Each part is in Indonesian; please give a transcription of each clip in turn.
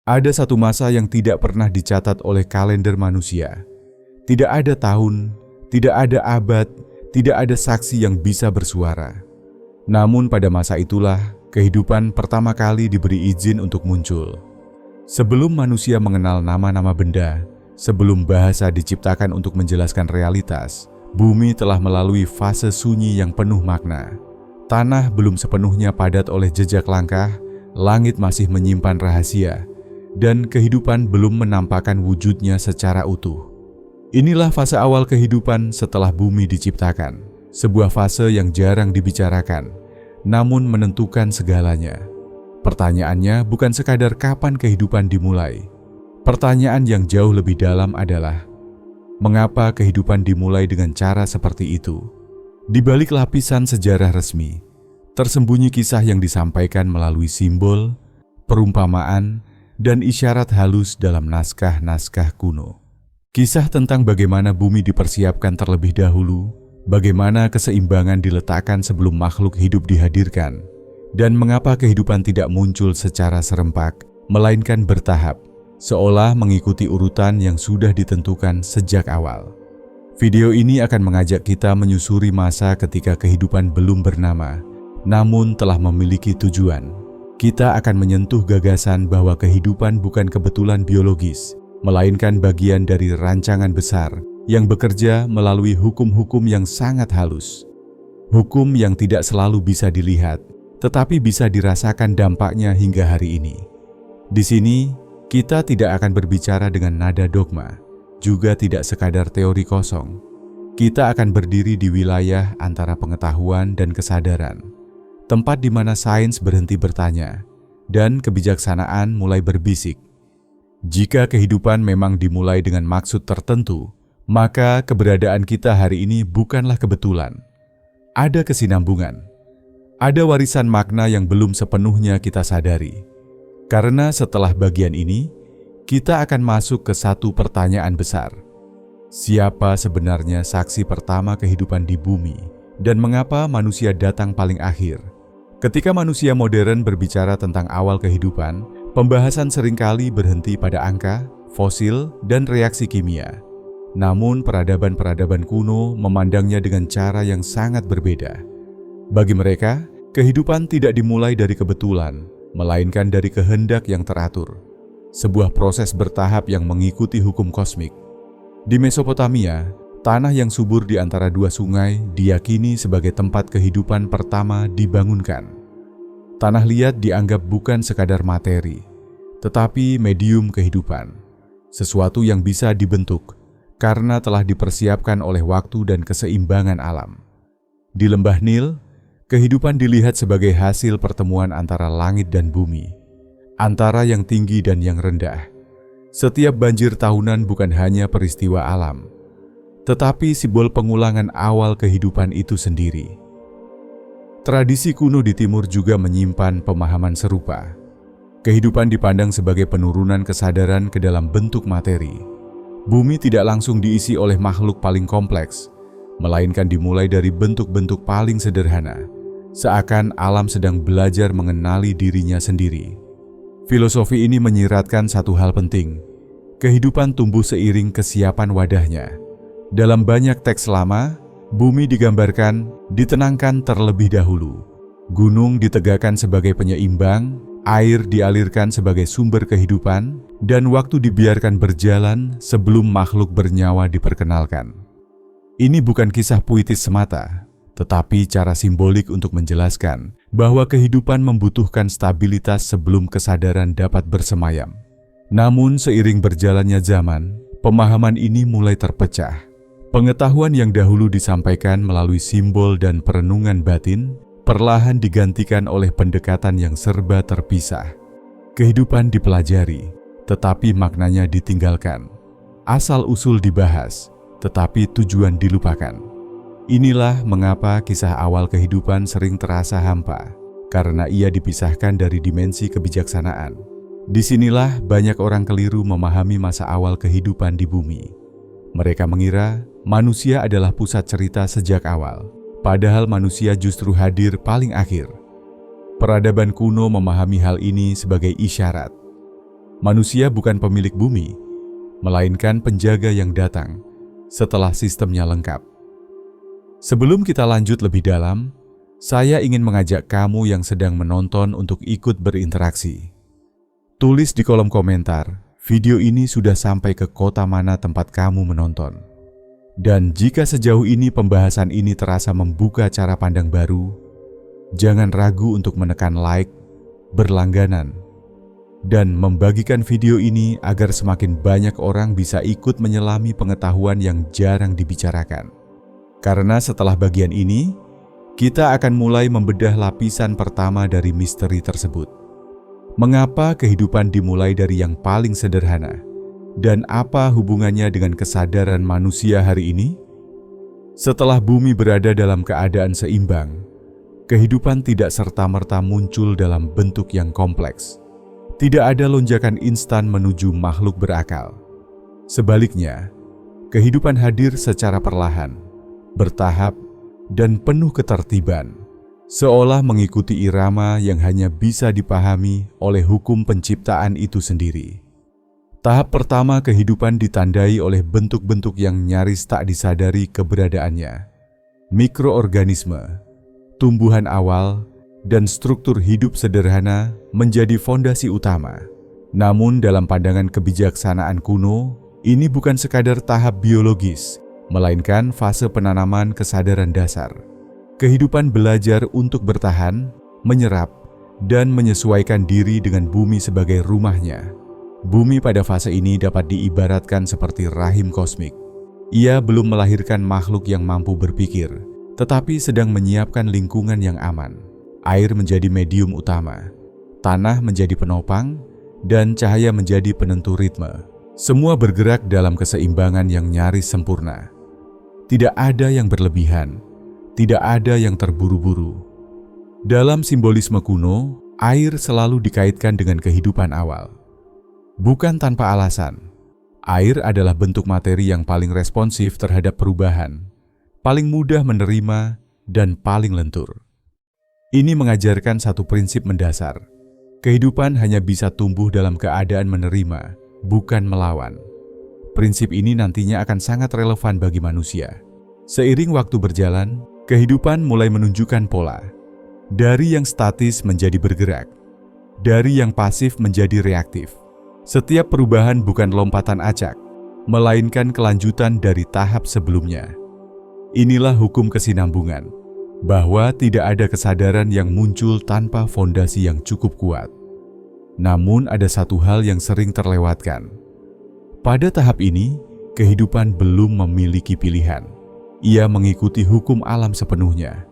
Ada satu masa yang tidak pernah dicatat oleh kalender manusia. Tidak ada tahun, tidak ada abad, tidak ada saksi yang bisa bersuara. Namun pada masa itulah, kehidupan pertama kali diberi izin untuk muncul. Sebelum manusia mengenal nama-nama benda, sebelum bahasa diciptakan untuk menjelaskan realitas, bumi telah melalui fase sunyi yang penuh makna. Tanah belum sepenuhnya padat oleh jejak langkah, langit masih menyimpan rahasia, dan kehidupan belum menampakkan wujudnya secara utuh. Inilah fase awal kehidupan setelah bumi diciptakan, sebuah fase yang jarang dibicarakan, namun menentukan segalanya. Pertanyaannya bukan sekadar kapan kehidupan dimulai. Pertanyaan yang jauh lebih dalam adalah, mengapa kehidupan dimulai dengan cara seperti itu? Di balik lapisan sejarah resmi, tersembunyi kisah yang disampaikan melalui simbol, perumpamaan, dan isyarat halus dalam naskah-naskah kuno. Kisah tentang bagaimana bumi dipersiapkan terlebih dahulu, bagaimana keseimbangan diletakkan sebelum makhluk hidup dihadirkan, dan mengapa kehidupan tidak muncul secara serempak, melainkan bertahap, seolah mengikuti urutan yang sudah ditentukan sejak awal. Video ini akan mengajak kita menyusuri masa ketika kehidupan belum bernama, namun telah memiliki tujuan. Kita akan menyentuh gagasan bahwa kehidupan bukan kebetulan biologis, melainkan bagian dari rancangan besar yang bekerja melalui hukum-hukum yang sangat halus. Hukum yang tidak selalu bisa dilihat, tetapi bisa dirasakan dampaknya hingga hari ini. Di sini, kita tidak akan berbicara dengan nada dogma, juga tidak sekadar teori kosong. Kita akan berdiri di wilayah antara pengetahuan dan kesadaran. Tempat di mana sains berhenti bertanya, dan kebijaksanaan mulai berbisik. Jika kehidupan memang dimulai dengan maksud tertentu, maka keberadaan kita hari ini bukanlah kebetulan. Ada kesinambungan. Ada warisan makna yang belum sepenuhnya kita sadari. Karena setelah bagian ini, kita akan masuk ke satu pertanyaan besar. Siapa sebenarnya saksi pertama kehidupan di bumi, dan mengapa manusia datang paling akhir? Ketika manusia modern berbicara tentang awal kehidupan, pembahasan seringkali berhenti pada angka, fosil, dan reaksi kimia. Namun peradaban-peradaban kuno memandangnya dengan cara yang sangat berbeda. Bagi mereka, kehidupan tidak dimulai dari kebetulan, melainkan dari kehendak yang teratur. Sebuah proses bertahap yang mengikuti hukum kosmik. Di Mesopotamia, tanah yang subur di antara dua sungai diyakini sebagai tempat kehidupan pertama dibangunkan. Tanah liat dianggap bukan sekadar materi, tetapi medium kehidupan, sesuatu yang bisa dibentuk karena telah dipersiapkan oleh waktu dan keseimbangan alam. Di lembah Nil, kehidupan dilihat sebagai hasil pertemuan antara langit dan bumi, antara yang tinggi dan yang rendah. Setiap banjir tahunan bukan hanya peristiwa alam, tetapi simbol pengulangan awal kehidupan itu sendiri. Tradisi kuno di timur juga menyimpan pemahaman serupa. Kehidupan dipandang sebagai penurunan kesadaran ke dalam bentuk materi. Bumi tidak langsung diisi oleh makhluk paling kompleks, melainkan dimulai dari bentuk-bentuk paling sederhana, seakan alam sedang belajar mengenali dirinya sendiri. Filosofi ini menyiratkan satu hal penting. Kehidupan tumbuh seiring kesiapan wadahnya. Dalam banyak teks lama, bumi digambarkan ditenangkan terlebih dahulu. Gunung ditegakkan sebagai penyeimbang, air dialirkan sebagai sumber kehidupan, dan waktu dibiarkan berjalan sebelum makhluk bernyawa diperkenalkan. Ini bukan kisah puitis semata, tetapi cara simbolik untuk menjelaskan bahwa kehidupan membutuhkan stabilitas sebelum kesadaran dapat bersemayam. Namun seiring berjalannya zaman, pemahaman ini mulai terpecah. Pengetahuan yang dahulu disampaikan melalui simbol dan perenungan batin, perlahan digantikan oleh pendekatan yang serba terpisah. Kehidupan dipelajari, tetapi maknanya ditinggalkan. Asal-usul dibahas, tetapi tujuan dilupakan. Inilah mengapa kisah awal kehidupan sering terasa hampa, karena ia dipisahkan dari dimensi kebijaksanaan. Disinilah banyak orang keliru memahami masa awal kehidupan di bumi. Mereka mengira manusia adalah pusat cerita sejak awal, padahal manusia justru hadir paling akhir. Peradaban kuno memahami hal ini sebagai isyarat. Manusia bukan pemilik bumi, melainkan penjaga yang datang setelah sistemnya lengkap. Sebelum kita lanjut lebih dalam, saya ingin mengajak kamu yang sedang menonton untuk ikut berinteraksi. Tulis di kolom komentar, video ini sudah sampai ke kota mana tempat kamu menonton. Dan jika sejauh ini pembahasan ini terasa membuka cara pandang baru, jangan ragu untuk menekan like, berlangganan, dan membagikan video ini agar semakin banyak orang bisa ikut menyelami pengetahuan yang jarang dibicarakan. Karena setelah bagian ini, kita akan mulai membedah lapisan pertama dari misteri tersebut. Mengapa kehidupan dimulai dari yang paling sederhana? Dan apa hubungannya dengan kesadaran manusia hari ini? Setelah bumi berada dalam keadaan seimbang, kehidupan tidak serta-merta muncul dalam bentuk yang kompleks. Tidak ada lonjakan instan menuju makhluk berakal. Sebaliknya, kehidupan hadir secara perlahan, bertahap, dan penuh ketertiban, seolah mengikuti irama yang hanya bisa dipahami oleh hukum penciptaan itu sendiri. Tahap pertama kehidupan ditandai oleh bentuk-bentuk yang nyaris tak disadari keberadaannya. Mikroorganisme, tumbuhan awal, dan struktur hidup sederhana menjadi fondasi utama. Namun dalam pandangan kebijaksanaan kuno, ini bukan sekadar tahap biologis, melainkan fase penanaman kesadaran dasar. Kehidupan belajar untuk bertahan, menyerap, dan menyesuaikan diri dengan bumi sebagai rumahnya. Bumi pada fase ini dapat diibaratkan seperti rahim kosmik. Ia belum melahirkan makhluk yang mampu berpikir, tetapi sedang menyiapkan lingkungan yang aman. Air menjadi medium utama, tanah menjadi penopang, dan cahaya menjadi penentu ritme. Semua bergerak dalam keseimbangan yang nyaris sempurna. Tidak ada yang berlebihan, tidak ada yang terburu-buru. Dalam simbolisme kuno, air selalu dikaitkan dengan kehidupan awal. Bukan tanpa alasan, air adalah bentuk materi yang paling responsif terhadap perubahan, paling mudah menerima, dan paling lentur. Ini mengajarkan satu prinsip mendasar. Kehidupan hanya bisa tumbuh dalam keadaan menerima, bukan melawan. Prinsip ini nantinya akan sangat relevan bagi manusia. Seiring waktu berjalan, kehidupan mulai menunjukkan pola. Dari yang statis menjadi bergerak, dari yang pasif menjadi reaktif. Setiap perubahan bukan lompatan acak, melainkan kelanjutan dari tahap sebelumnya. Inilah hukum kesinambungan, bahwa tidak ada kesadaran yang muncul tanpa fondasi yang cukup kuat. Namun ada satu hal yang sering terlewatkan. Pada tahap ini, kehidupan belum memiliki pilihan. Ia mengikuti hukum alam sepenuhnya.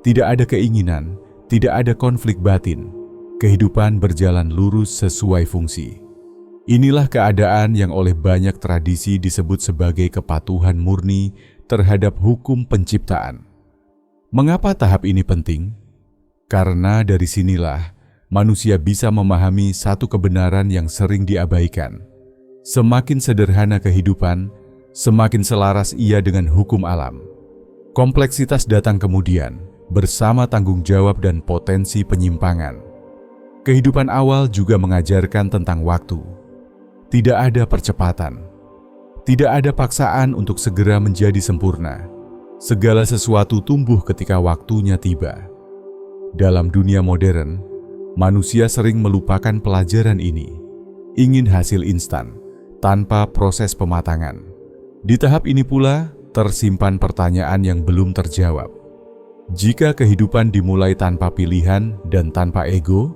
Tidak ada keinginan, tidak ada konflik batin. Kehidupan berjalan lurus sesuai fungsi. Inilah keadaan yang oleh banyak tradisi disebut sebagai kepatuhan murni terhadap hukum penciptaan. Mengapa tahap ini penting? Karena dari sinilah manusia bisa memahami satu kebenaran yang sering diabaikan. Semakin sederhana kehidupan, semakin selaras ia dengan hukum alam. Kompleksitas datang kemudian, bersama tanggung jawab dan potensi penyimpangan. Kehidupan awal juga mengajarkan tentang waktu. Tidak ada percepatan. Tidak ada paksaan untuk segera menjadi sempurna. Segala sesuatu tumbuh ketika waktunya tiba. Dalam dunia modern, manusia sering melupakan pelajaran ini. Ingin hasil instan, tanpa proses pematangan. Di tahap ini pula, tersimpan pertanyaan yang belum terjawab. Jika kehidupan dimulai tanpa pilihan dan tanpa ego,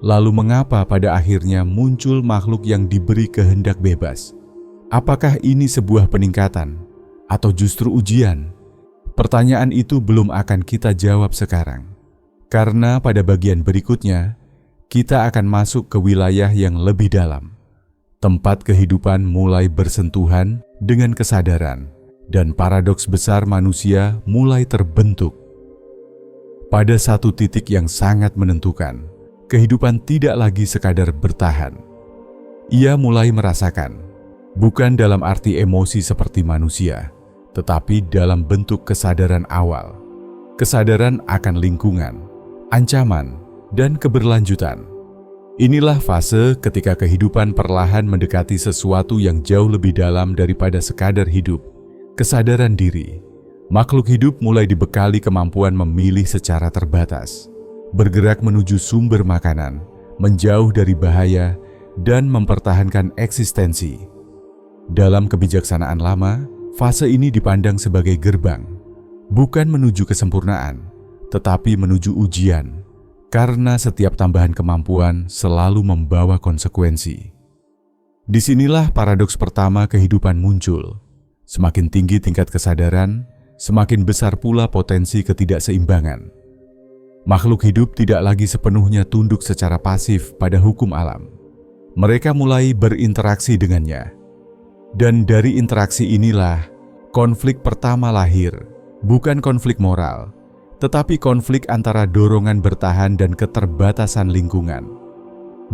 lalu mengapa pada akhirnya muncul makhluk yang diberi kehendak bebas? Apakah ini sebuah peningkatan atau justru ujian? Pertanyaan itu belum akan kita jawab sekarang. Karena pada bagian berikutnya, kita akan masuk ke wilayah yang lebih dalam. Tempat kehidupan mulai bersentuhan dengan kesadaran, dan paradoks besar manusia mulai terbentuk. Pada satu titik yang sangat menentukan, kehidupan tidak lagi sekadar bertahan. Ia mulai merasakan, bukan dalam arti emosi seperti manusia, tetapi dalam bentuk kesadaran awal. Kesadaran akan lingkungan, ancaman, dan keberlanjutan. Inilah fase ketika kehidupan perlahan mendekati sesuatu yang jauh lebih dalam daripada sekadar hidup, kesadaran diri. Makhluk hidup mulai dibekali kemampuan memilih secara terbatas, bergerak menuju sumber makanan, menjauh dari bahaya, dan mempertahankan eksistensi. Dalam kebijaksanaan lama, fase ini dipandang sebagai gerbang, bukan menuju kesempurnaan, tetapi menuju ujian. Karena setiap tambahan kemampuan selalu membawa konsekuensi. Disinilah paradoks pertama kehidupan muncul. Semakin tinggi tingkat kesadaran, semakin besar pula potensi ketidakseimbangan. Makhluk hidup tidak lagi sepenuhnya tunduk secara pasif pada hukum alam. Mereka mulai berinteraksi dengannya. Dan dari interaksi inilah, konflik pertama lahir, bukan konflik moral, tetapi konflik antara dorongan bertahan dan keterbatasan lingkungan.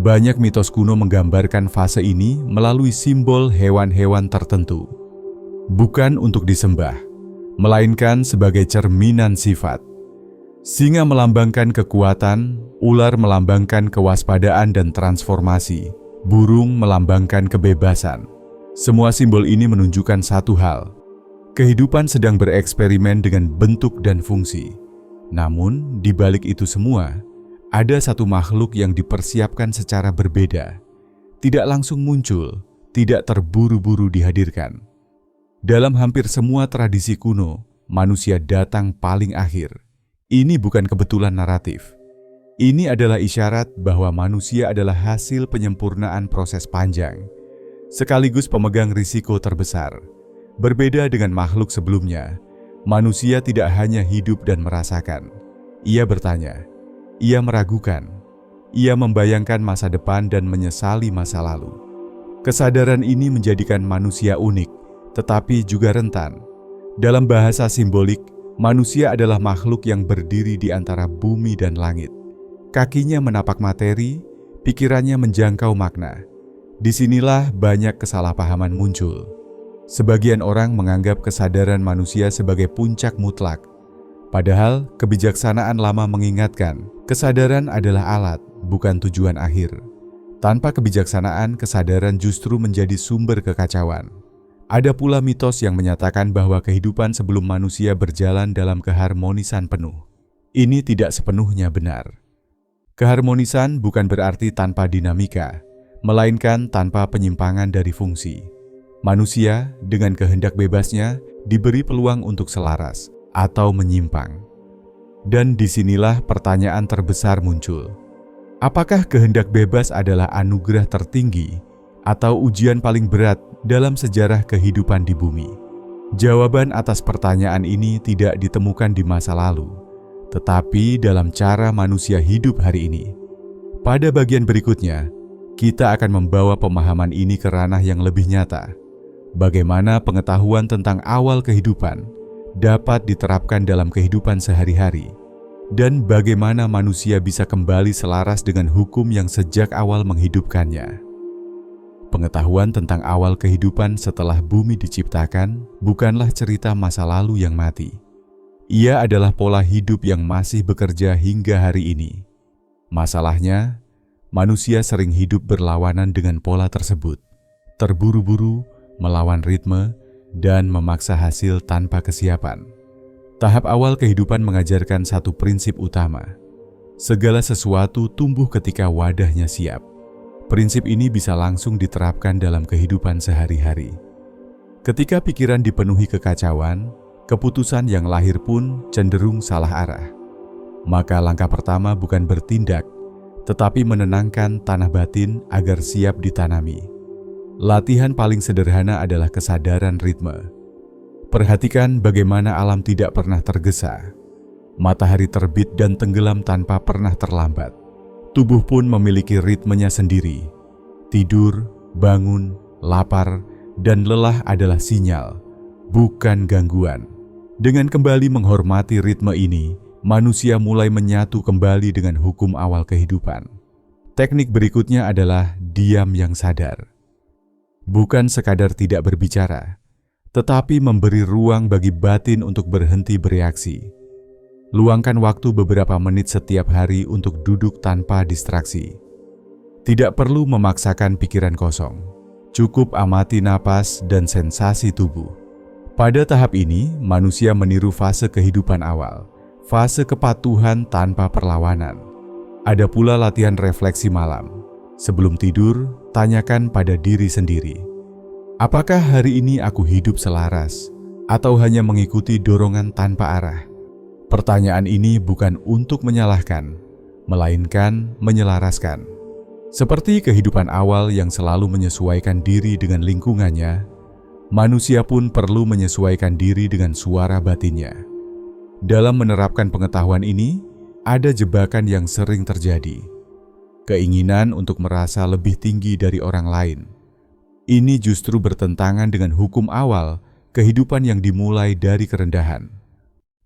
Banyak mitos kuno menggambarkan fase ini melalui simbol hewan-hewan tertentu. Bukan untuk disembah, melainkan sebagai cerminan sifat. Singa melambangkan kekuatan, ular melambangkan kewaspadaan dan transformasi, burung melambangkan kebebasan. Semua simbol ini menunjukkan satu hal: kehidupan sedang bereksperimen dengan bentuk dan fungsi. Namun, di balik itu semua, ada satu makhluk yang dipersiapkan secara berbeda. Tidak langsung muncul, tidak terburu-buru dihadirkan. Dalam hampir semua tradisi kuno, manusia datang paling akhir. Ini bukan kebetulan naratif. Ini adalah isyarat bahwa manusia adalah hasil penyempurnaan proses panjang, sekaligus pemegang risiko terbesar. Berbeda dengan makhluk sebelumnya, manusia tidak hanya hidup dan merasakan. Ia bertanya, ia meragukan, ia membayangkan masa depan dan menyesali masa lalu. Kesadaran ini menjadikan manusia unik, tetapi juga rentan. Dalam bahasa simbolik, manusia adalah makhluk yang berdiri di antara bumi dan langit. Kakinya menapak materi, pikirannya menjangkau makna. Disinilah banyak kesalahpahaman muncul. Sebagian orang menganggap kesadaran manusia sebagai puncak mutlak. Padahal kebijaksanaan lama mengingatkan, kesadaran adalah alat, bukan tujuan akhir. Tanpa kebijaksanaan, kesadaran justru menjadi sumber kekacauan. Ada pula mitos yang menyatakan bahwa kehidupan sebelum manusia berjalan dalam keharmonisan penuh. Ini tidak sepenuhnya benar. Keharmonisan bukan berarti tanpa dinamika, melainkan tanpa penyimpangan dari fungsi. Manusia dengan kehendak bebasnya diberi peluang untuk selaras atau menyimpang. Dan disinilah pertanyaan terbesar muncul. Apakah kehendak bebas adalah anugerah tertinggi atau ujian paling berat dalam sejarah kehidupan di bumi? Jawaban atas pertanyaan ini tidak ditemukan di masa lalu, tetapi dalam cara manusia hidup hari ini. Pada bagian berikutnya, kita akan membawa pemahaman ini ke ranah yang lebih nyata. Bagaimana pengetahuan tentang awal kehidupan dapat diterapkan dalam kehidupan sehari-hari, dan bagaimana manusia bisa kembali selaras dengan hukum yang sejak awal menghidupkannya. Pengetahuan tentang awal kehidupan setelah bumi diciptakan bukanlah cerita masa lalu yang mati. Ia adalah pola hidup yang masih bekerja hingga hari ini. Masalahnya, manusia sering hidup berlawanan dengan pola tersebut, terburu-buru, melawan ritme, dan memaksa hasil tanpa kesiapan. Tahap awal kehidupan mengajarkan satu prinsip utama: segala sesuatu tumbuh ketika wadahnya siap. Prinsip ini bisa langsung diterapkan dalam kehidupan sehari-hari. Ketika pikiran dipenuhi kekacauan, keputusan yang lahir pun cenderung salah arah. Maka langkah pertama bukan bertindak, tetapi menenangkan tanah batin agar siap ditanami. Latihan paling sederhana adalah kesadaran ritme. Perhatikan bagaimana alam tidak pernah tergesa. Matahari terbit dan tenggelam tanpa pernah terlambat. Tubuh pun memiliki ritmenya sendiri. Tidur, bangun, lapar, dan lelah adalah sinyal, bukan gangguan. Dengan kembali menghormati ritme ini, manusia mulai menyatu kembali dengan hukum awal kehidupan. Teknik berikutnya adalah diam yang sadar. Bukan sekadar tidak berbicara, tetapi memberi ruang bagi batin untuk berhenti bereaksi. Luangkan waktu beberapa menit setiap hari untuk duduk tanpa distraksi. Tidak perlu memaksakan pikiran kosong. Cukup amati napas dan sensasi tubuh. Pada tahap ini, manusia meniru fase kehidupan awal, fase kepatuhan tanpa perlawanan. Ada pula latihan refleksi malam. Sebelum tidur, tanyakan pada diri sendiri, apakah hari ini aku hidup selaras atau hanya mengikuti dorongan tanpa arah? Pertanyaan ini bukan untuk menyalahkan, melainkan menyelaraskan. Seperti kehidupan awal yang selalu menyesuaikan diri dengan lingkungannya, manusia pun perlu menyesuaikan diri dengan suara batinnya. Dalam menerapkan pengetahuan ini, ada jebakan yang sering terjadi. Keinginan untuk merasa lebih tinggi dari orang lain. Ini justru bertentangan dengan hukum awal kehidupan yang dimulai dari kerendahan.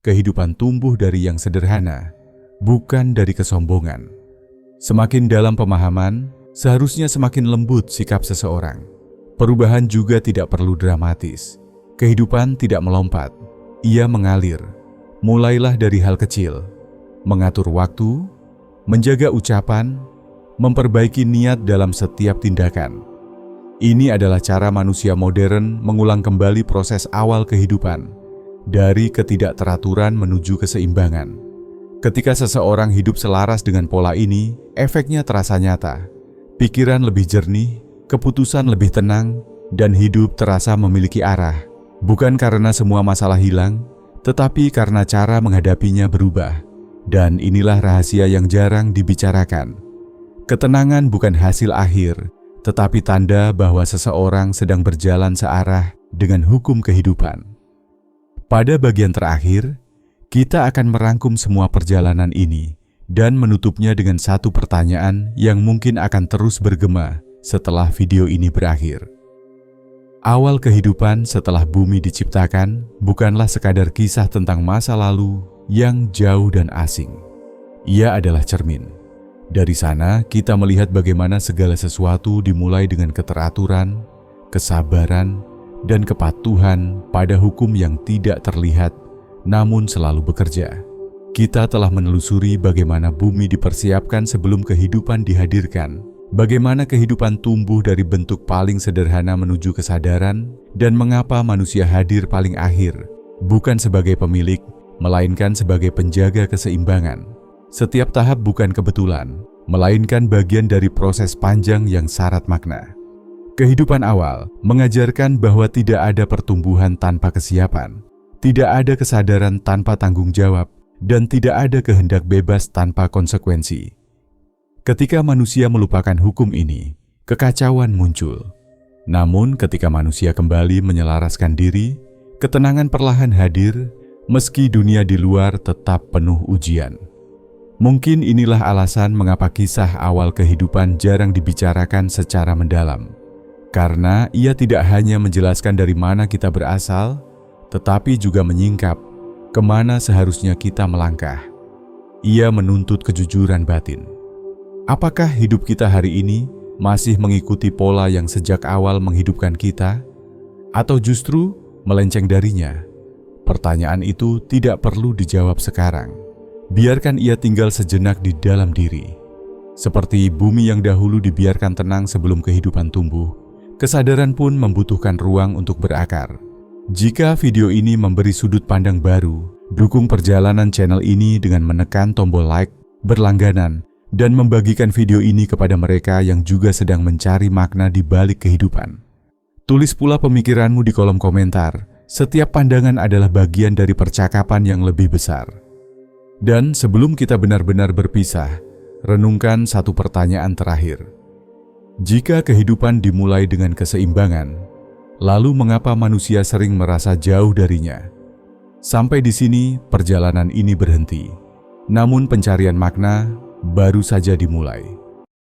Kehidupan tumbuh dari yang sederhana, bukan dari kesombongan. Semakin dalam pemahaman, seharusnya semakin lembut sikap seseorang. Perubahan juga tidak perlu dramatis. Kehidupan tidak melompat, ia mengalir. Mulailah dari hal kecil, mengatur waktu, menjaga ucapan, memperbaiki niat dalam setiap tindakan. Ini adalah cara manusia modern mengulang kembali proses awal kehidupan, dari ketidakteraturan menuju keseimbangan. Ketika seseorang hidup selaras dengan pola ini, efeknya terasa nyata. Pikiran lebih jernih, keputusan lebih tenang, dan hidup terasa memiliki arah. Bukan karena semua masalah hilang, tetapi karena cara menghadapinya berubah. Dan inilah rahasia yang jarang dibicarakan. Ketenangan bukan hasil akhir, tetapi tanda bahwa seseorang sedang berjalan searah dengan hukum kehidupan. Pada bagian terakhir, kita akan merangkum semua perjalanan ini dan menutupnya dengan satu pertanyaan yang mungkin akan terus bergema setelah video ini berakhir. Awal kehidupan setelah bumi diciptakan bukanlah sekadar kisah tentang masa lalu yang jauh dan asing. Ia adalah cermin. Dari sana kita melihat bagaimana segala sesuatu dimulai dengan keteraturan, kesabaran, dan kepatuhan pada hukum yang tidak terlihat namun selalu bekerja. Kita telah menelusuri bagaimana bumi dipersiapkan sebelum kehidupan dihadirkan, bagaimana kehidupan tumbuh dari bentuk paling sederhana menuju kesadaran, dan mengapa manusia hadir paling akhir, bukan sebagai pemilik, melainkan sebagai penjaga keseimbangan. Setiap tahap bukan kebetulan, melainkan bagian dari proses panjang yang syarat makna. Kehidupan awal mengajarkan bahwa tidak ada pertumbuhan tanpa kesiapan, tidak ada kesadaran tanpa tanggung jawab, dan tidak ada kehendak bebas tanpa konsekuensi. Ketika manusia melupakan hukum ini, kekacauan muncul. Namun ketika manusia kembali menyelaraskan diri, ketenangan perlahan hadir, meski dunia di luar tetap penuh ujian. Mungkin inilah alasan mengapa kisah awal kehidupan jarang dibicarakan secara mendalam. Karena ia tidak hanya menjelaskan dari mana kita berasal, tetapi juga menyingkap kemana seharusnya kita melangkah. Ia menuntut kejujuran batin. Apakah hidup kita hari ini masih mengikuti pola yang sejak awal menghidupkan kita? Atau justru melenceng darinya? Pertanyaan itu tidak perlu dijawab sekarang. Biarkan ia tinggal sejenak di dalam diri. Seperti bumi yang dahulu dibiarkan tenang sebelum kehidupan tumbuh, kesadaran pun membutuhkan ruang untuk berakar. Jika video ini memberi sudut pandang baru, dukung perjalanan channel ini dengan menekan tombol like, berlangganan, dan membagikan video ini kepada mereka yang juga sedang mencari makna di balik kehidupan. Tulis pula pemikiranmu di kolom komentar. Setiap pandangan adalah bagian dari percakapan yang lebih besar. Dan sebelum kita benar-benar berpisah, renungkan satu pertanyaan terakhir. Jika kehidupan dimulai dengan keseimbangan, lalu mengapa manusia sering merasa jauh darinya? Sampai di sini perjalanan ini berhenti. Namun pencarian makna baru saja dimulai.